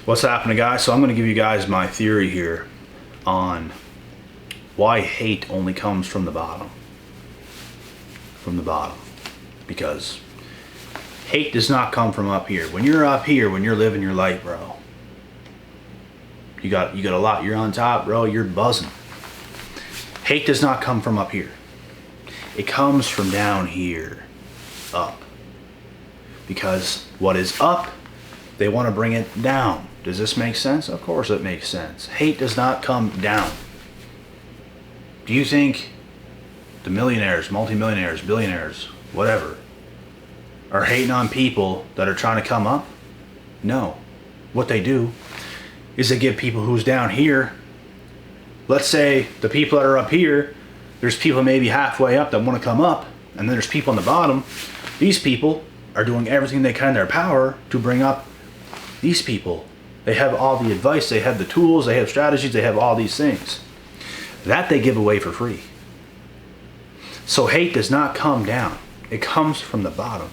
What's happening, guys? So I'm going to give you guys my theory here on why hate only comes from the bottom. From the bottom. Because hate does not come from up here. When you're up here, when you're living your life, bro, you got a lot. You're on top, bro. You're buzzing. Hate does not come from up here. It comes from down here, up. Because what is up, they want to bring it down. Does this make sense? Of course it makes sense. Hate does not come down. Do you think the millionaires, multimillionaires, billionaires, whatever, are hating on people that are trying to come up? No. What they do is they give people who's down here, let's say the people that are up here, there's people maybe halfway up that want to come up, and then there's people on the bottom. These people are doing everything they can in their power to bring up these people. They have all the advice, they have the tools, they have strategies, they have all these things. That they give away for free. So hate does not come down. It comes from the bottom.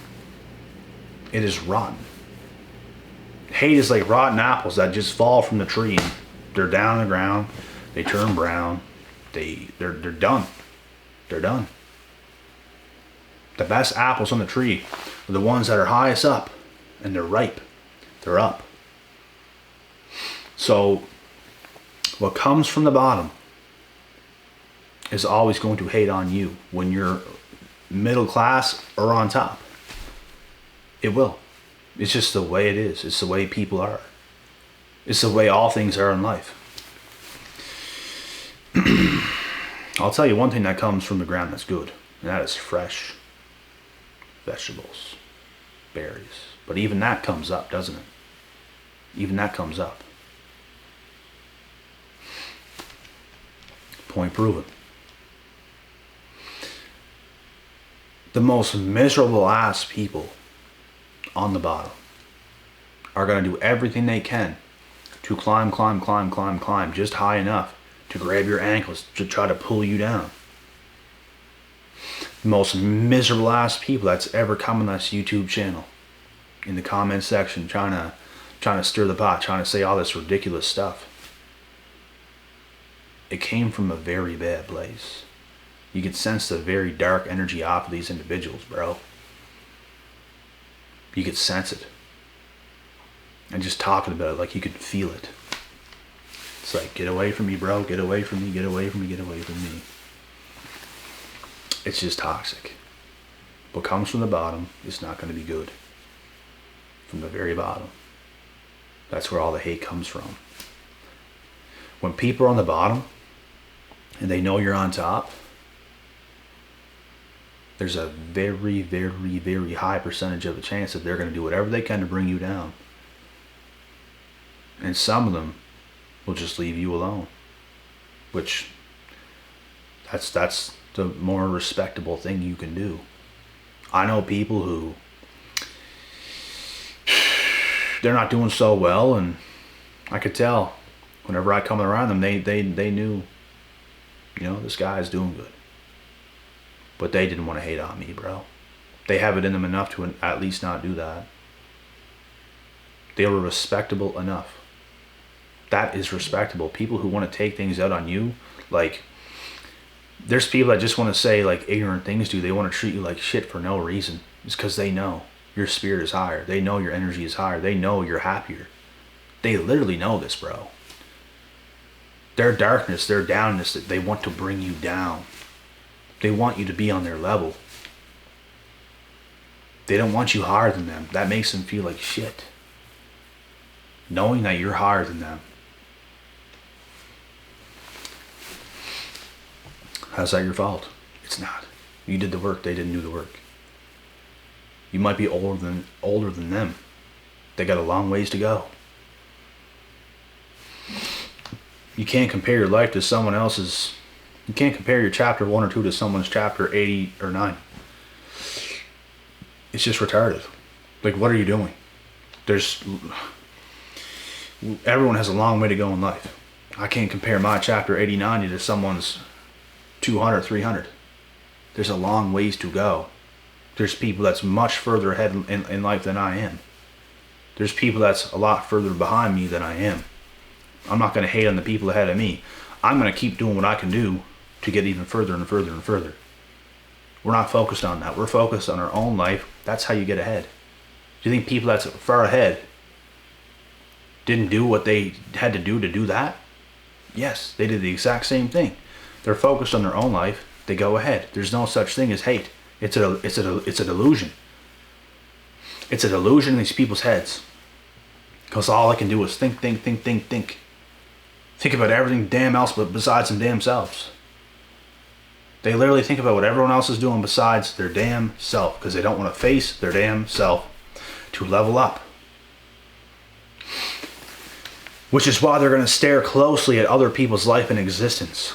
It is rotten. Hate is like rotten apples that just fall from the tree. They're down on the ground. They turn brown. They're done. They're done. The best apples on the tree are the ones that are highest up, and they're ripe. They're up. So what comes from the bottom is always going to hate on you when you're middle class or on top. It will. It's just the way it is. It's the way people are. It's the way all things are in life. I'll tell you one thing that comes from the ground that's good, and that is fresh vegetables, berries. But even that comes up, doesn't it? Even that comes up. Point proven. The most miserable ass people on the bottom are going to do everything they can to climb just high enough to grab your ankles to try to pull you down. The most miserable ass people that's ever come on this YouTube channel, in the comment section, trying to stir the pot, trying to say all this ridiculous stuff. It came from a very bad place. You could sense the very dark energy off of these individuals, bro. You could sense it. And just talking about it, like you could feel it. It's like, get away from me, bro. Get away from me, get away from me, get away from me. It's just toxic. What comes from the bottom is not going to be good. From the very bottom. That's where all the hate comes from. When people are on the bottom and they know you're on top, there's a very, very, very high percentage of a chance that they're going to do whatever they can to bring you down. And some of them will just leave you alone. Which, that's the more respectable thing you can do. I know people who, they're not doing so well, and I could tell whenever I come around them, they knew, this guy is doing good. But they didn't want to hate on me, bro. They have it in them enough to at least not do that. They were respectable enough. That is respectable. People who want to take things out on you, like, there's people that just want to say like ignorant things to you. They want to treat you like shit for no reason. It's because they know your spirit is higher. They know your energy is higher. They know you're happier. They literally know this, bro. Their darkness, their downness, that they want to bring you down. They want you to be on their level. They don't want you higher than them. That makes them feel like shit. Knowing that you're higher than them. How's that your fault? It's not. You did the work, they didn't do the work. You might be older than them. They got a long ways to go. You can't compare your life to someone else's. You can't compare your chapter 1 or 2 to someone's chapter 80 or 9. It's just retarded. Like, what are you doing? Everyone has a long way to go in life. I can't compare my chapter 80, 90 to someone's 200, 300. There's a long ways to go. There's people that's much further ahead in life than I am. There's people that's a lot further behind me than I am. I'm not going to hate on the people ahead of me. I'm going to keep doing what I can do to get even further and further and further. We're not focused on that. We're focused on our own life. That's how you get ahead. Do you think people that's far ahead didn't do what they had to do that? Yes, they did the exact same thing. They're focused on their own life. They go ahead. There's no such thing as hate. It's a delusion. It's a delusion in these people's heads. Because all I can do is think. Think about everything damn else but besides them damn selves. They literally think about what everyone else is doing besides their damn self. Because they don't want to face their damn self to level up. Which is why they're going to stare closely at other people's life and existence.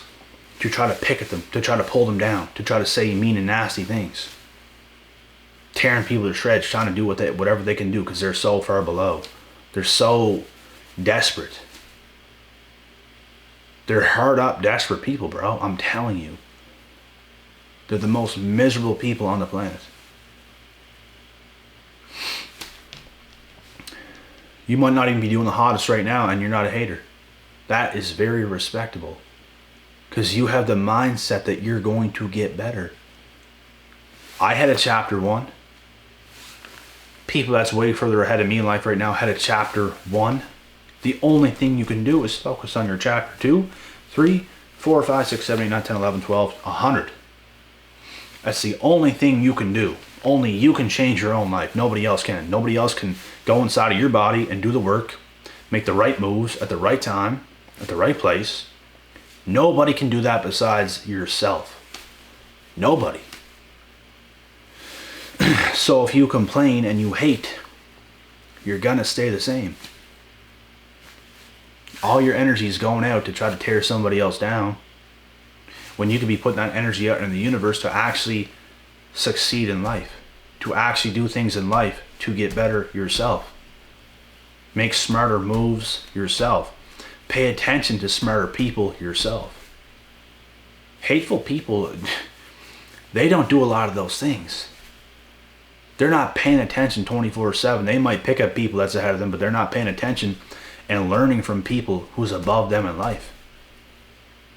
To try to pick at them. To try to pull them down. To try to say mean and nasty things. Tearing people to shreds. Trying to do whatever they can do. Because they're so far below. They're so desperate. They're hard up, desperate people, bro. I'm telling you. They're the most miserable people on the planet. You might not even be doing the hottest right now and you're not a hater. That is very respectable. Because you have the mindset that you're going to get better. I had a chapter 1. People that's way further ahead of me in life right now had a chapter 1. The only thing you can do is focus on your chapter 2, 3, 4, 5, 6, 7, 8, 9, 10, 11, 12, 100. That's the only thing you can do. Only you can change your own life. Nobody else can. Nobody else can go inside of your body and do the work, make the right moves at the right time, at the right place. Nobody can do that besides yourself. Nobody. So if you complain and you hate, you're gonna stay the same. All your energy is going out to try to tear somebody else down, when you could be putting that energy out in the universe to actually succeed in life, to actually do things in life to get better yourself. Make smarter moves yourself. Pay attention to smarter people yourself. Hateful people, they don't do a lot of those things. They're not paying attention 24/7. They might pick up people that's ahead of them, but they're not paying attention and learning from people who's above them in life.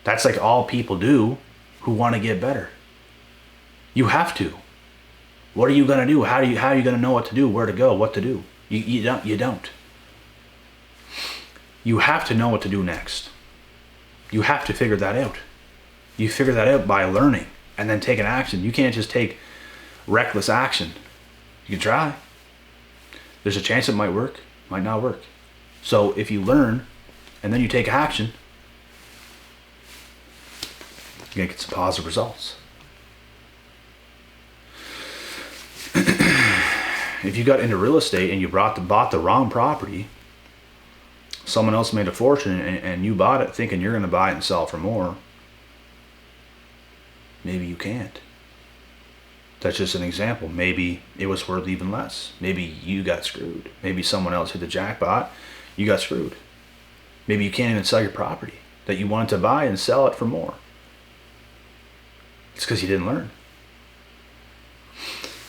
That's like all people do who want to get better. You have to. What are you going to do? How are you going to know what to do, where to go, what to do? You don't. You have to know what to do next. You have to figure that out. You figure that out by learning and then taking action. You can't just take reckless action. You can try. There's a chance it might work, might not work. So if you learn and then you take action, you're going to get some positive results. If you got into real estate and you bought the wrong property, someone else made a fortune and you bought it thinking you're going to buy it and sell for more, maybe you can't. That's just an example. Maybe it was worth even less. Maybe you got screwed. Maybe someone else hit the jackpot. You got screwed. Maybe you can't even sell your property that you wanted to buy and sell it for more. It's because you didn't learn.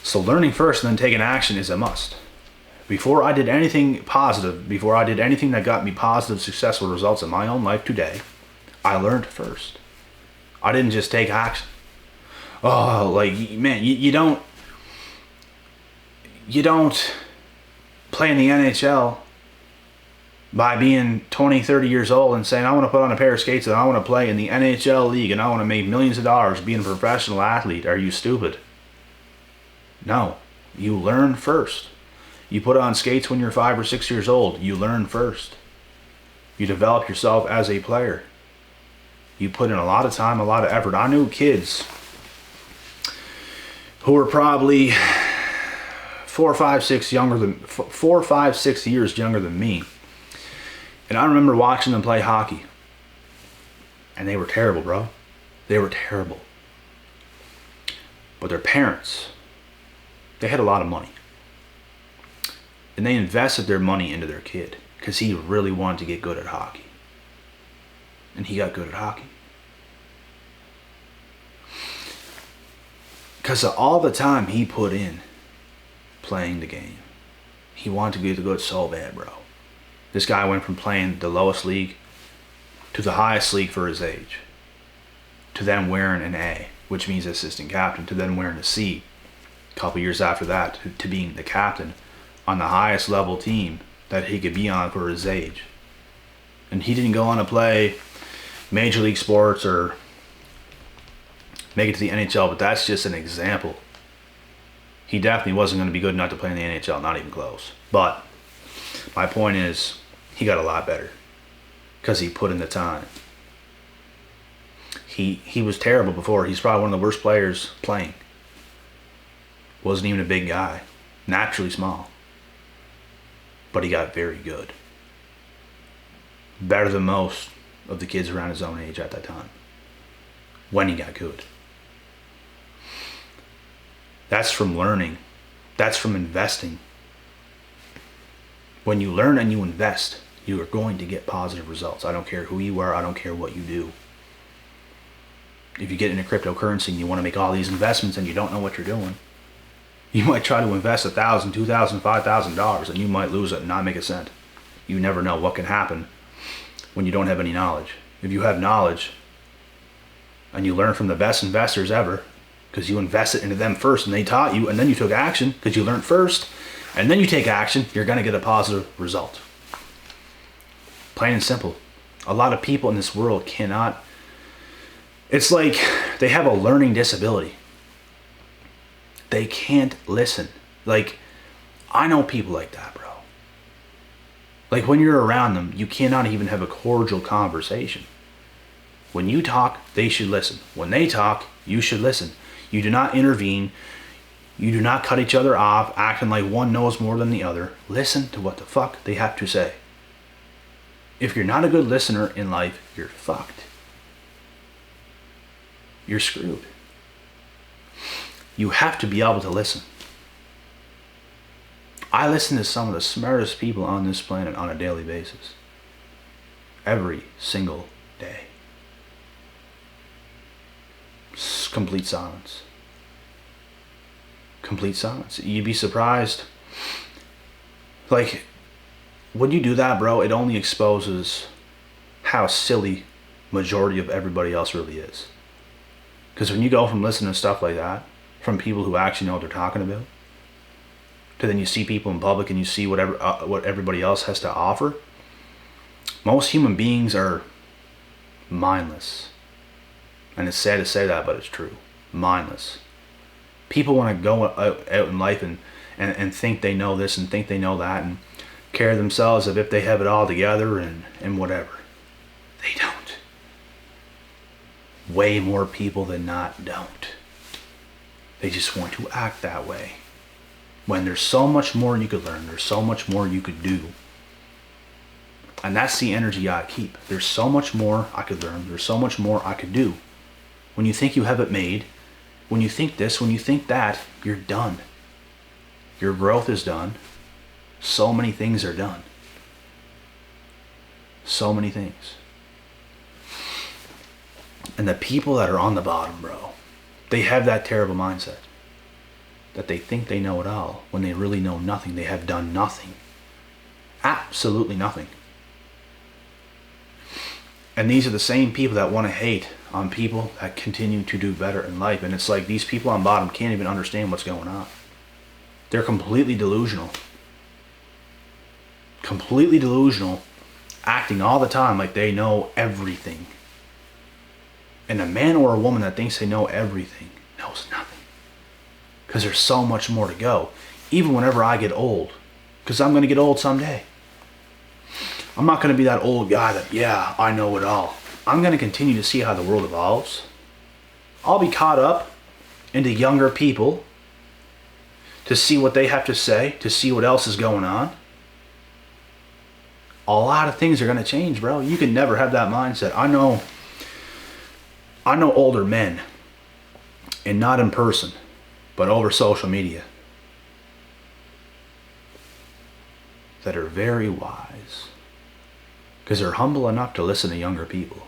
So learning first and then taking action is a must. Before I did anything positive, before I did anything that got me positive, successful results in my own life today, I learned first. I didn't just take action. Oh, like, man, you don't play in the NHL by being 20, 30 years old and saying, I want to put on a pair of skates and I want to play in the NHL league and I want to make millions of dollars being a professional athlete. Are you stupid? No. You learn first. You put on skates when you're 5 or 6 years old. You learn first. You develop yourself as a player. You put in a lot of time, a lot of effort. I knew kids who were probably 4, 5, 6 years younger than me. And I remember watching them play hockey. And they were terrible, bro. They were terrible. But their parents, they had a lot of money. And they invested their money into their kid because he really wanted to get good at hockey. And he got good at hockey. Because of all the time he put in playing the game. He wanted to get good so bad, bro. This guy went from playing the lowest league to the highest league for his age, to then wearing an A, which means assistant captain, to then wearing a C. A couple years after that, to being the captain on the highest level team that he could be on for his age. And he didn't go on to play major league sports or make it to the NHL, but that's just an example. He definitely wasn't going to be good enough to play in the NHL, not even close. But my point is, he got a lot better because he put in the time. He was terrible before. He's probably one of the worst players playing. Wasn't even a big guy, naturally small. But he got very good. Better than most of the kids around his own age at that time. When he got good. That's from learning. That's from investing. When you learn and you invest, you are going to get positive results. I don't care who you are. I don't care what you do. If you get into cryptocurrency and you want to make all these investments and you don't know what you're doing, you might try to invest $1,000, $2,000, $5,000 and you might lose it and not make a cent. You never know what can happen when you don't have any knowledge. If you have knowledge and you learn from the best investors ever, because you invested into them first and they taught you, and then you took action because you learned first, and then you take action, you're going to get a positive result. Plain and simple. A lot of people in this world cannot. It's like they have a learning disability. They can't listen. Like, I know people like that, bro. Like, when you're around them, you cannot even have a cordial conversation. When you talk, they should listen. When they talk, you should listen. You do not intervene. You do not cut each other off, acting like one knows more than the other. Listen to what the fuck they have to say. If you're not a good listener in life, you're fucked. You're screwed. You have to be able to listen. I listen to some of the smartest people on this planet on a daily basis. Every single day. Complete silence. Complete silence. You'd be surprised. Like, when you do that, bro, it only exposes how silly majority of everybody else really is. Because when you go from listening to stuff like that, from people who actually know what they're talking about, to then you see people in public and you see what everybody else has to offer, most human beings are mindless. And it's sad to say that, but it's true. Mindless. People want to go out in life and think they know this and think they know that and carry themselves as if they have it all together and whatever. They don't. Way more people than not don't. They just want to act that way. When there's so much more you could learn, there's so much more you could do. And that's the energy I keep. There's so much more I could learn, there's so much more I could do. When you think you have it made, when you think this, when you think that, you're done. Your growth is done. So many things are done. So many things. And the people that are on the bottom, bro, they have that terrible mindset. That they think they know it all when they really know nothing. They have done nothing. Absolutely nothing. And these are the same people that want to hate on people that continue to do better in life. And it's like these people on bottom can't even understand what's going on. They're completely delusional. Completely delusional, acting all the time like they know everything. And a man or a woman that thinks they know everything knows nothing. Because there's so much more to go. Even whenever I get old. Because I'm going to get old someday. I'm not going to be that old guy that, yeah, I know it all. I'm going to continue to see how the world evolves. I'll be caught up into younger people to see what they have to say, to see what else is going on. A lot of things are going to change, bro. You can never have that mindset. I know older men, and not in person, but over social media, that are very wise. Because they're humble enough to listen to younger people.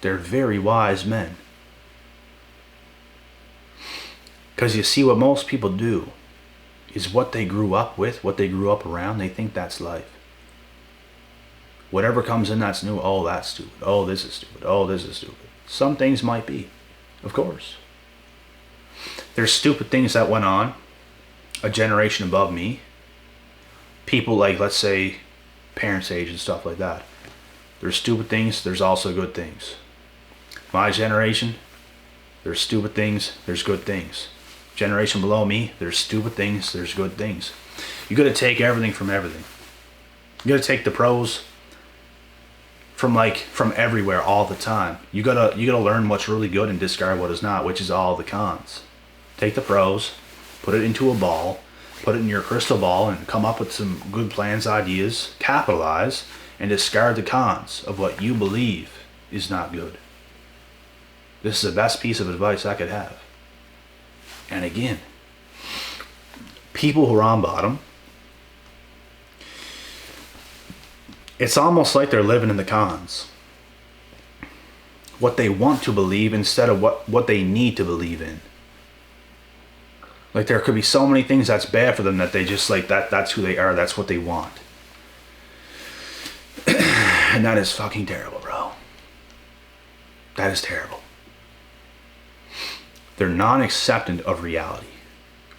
They're very wise men. Because you see what most people do is what they grew up with, what they grew up around. They think that's life. Whatever comes in that's new, oh, that's stupid. Oh, this is stupid. Oh, this is stupid. Some things might be, of course. There's stupid things that went on a generation above me. People like, let's say, parents' age and stuff like that. There's stupid things, there's also good things. My generation, there's stupid things, there's good things. Generation below me, there's stupid things, there's good things. You gotta take everything from everything. You gotta take the pros from everywhere all the time. You gotta learn what's really good and discard what is not, which is all the cons. Take the pros, put it into a ball, put it in your crystal ball, and come up with some good plans, ideas, capitalize, and discard the cons of what you believe is not good. This is the best piece of advice I could have. And again, people who are on bottom, it's almost like they're living in the cons. What they want to believe instead of what they need to believe in. Like there could be so many things that's bad for them that they just like that's who they are, that's what they want. And that is fucking terrible, bro. That is terrible. They're non-acceptant of reality.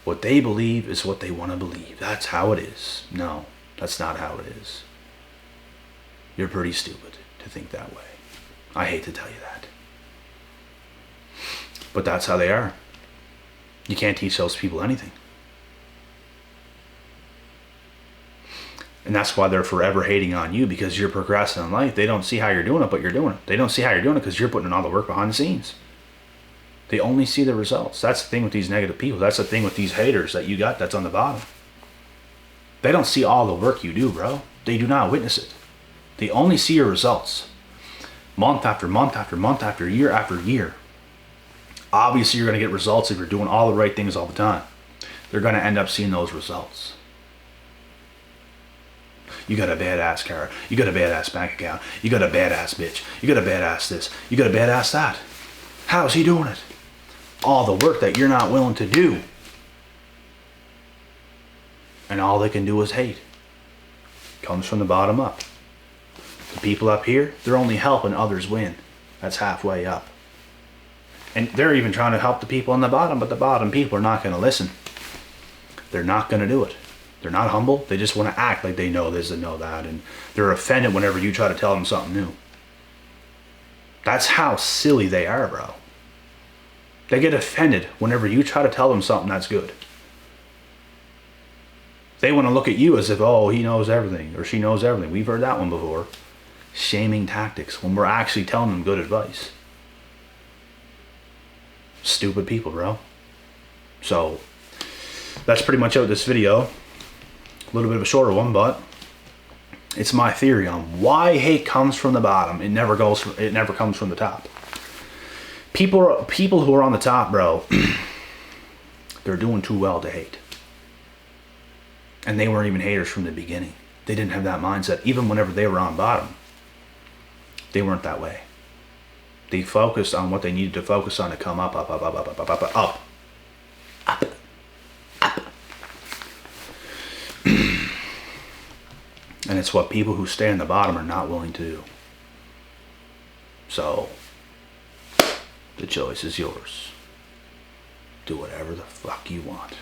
What they believe is what they want to believe. That's how it is. No, that's not how it is. You're pretty stupid to think that way. I hate to tell you that. But that's how they are. You can't teach those people anything. And that's why they're forever hating on you, because you're progressing in life. They don't see how you're doing it, but you're doing it. They don't see how you're doing it because you're putting in all the work behind the scenes. They only see the results. That's the thing with these negative people. That's the thing with these haters that you got that's on the bottom. They don't see all the work you do, bro. They do not witness it. They only see your results. Month after month after month after year. Obviously, you're going to get results if you're doing all the right things all the time. They're going to end up seeing those results. You got a badass car. You got a badass bank account. You got a badass bitch. You got a badass this. You got a badass that. How's he doing it? All the work that you're not willing to do. And all they can do is hate. Comes from the bottom up. The people up here, they're only helping others win. That's halfway up. And they're even trying to help the people on the bottom, but the bottom people are not going to listen. They're not going to do it. They're not humble. They just want to act like they know this and know that. And they're offended whenever you try to tell them something new. That's how silly they are, bro. They get offended whenever you try to tell them something that's good. They want to look at you as if, oh, he knows everything or she knows everything. We've heard that one before. Shaming tactics when we're actually telling them good advice. Stupid people, bro. So that's pretty much it with this video. A little bit of a shorter one, but it's my theory on why hate comes from the bottom. It never comes from the top. People who are on the top, bro, they're doing too well to hate. And they weren't even haters from the beginning. They didn't have that mindset. Even whenever they were on bottom, they weren't that way. They focused on what they needed to focus on to come up. And it's what people who stay on the bottom are not willing to do. So, the choice is yours. Do whatever the fuck you want.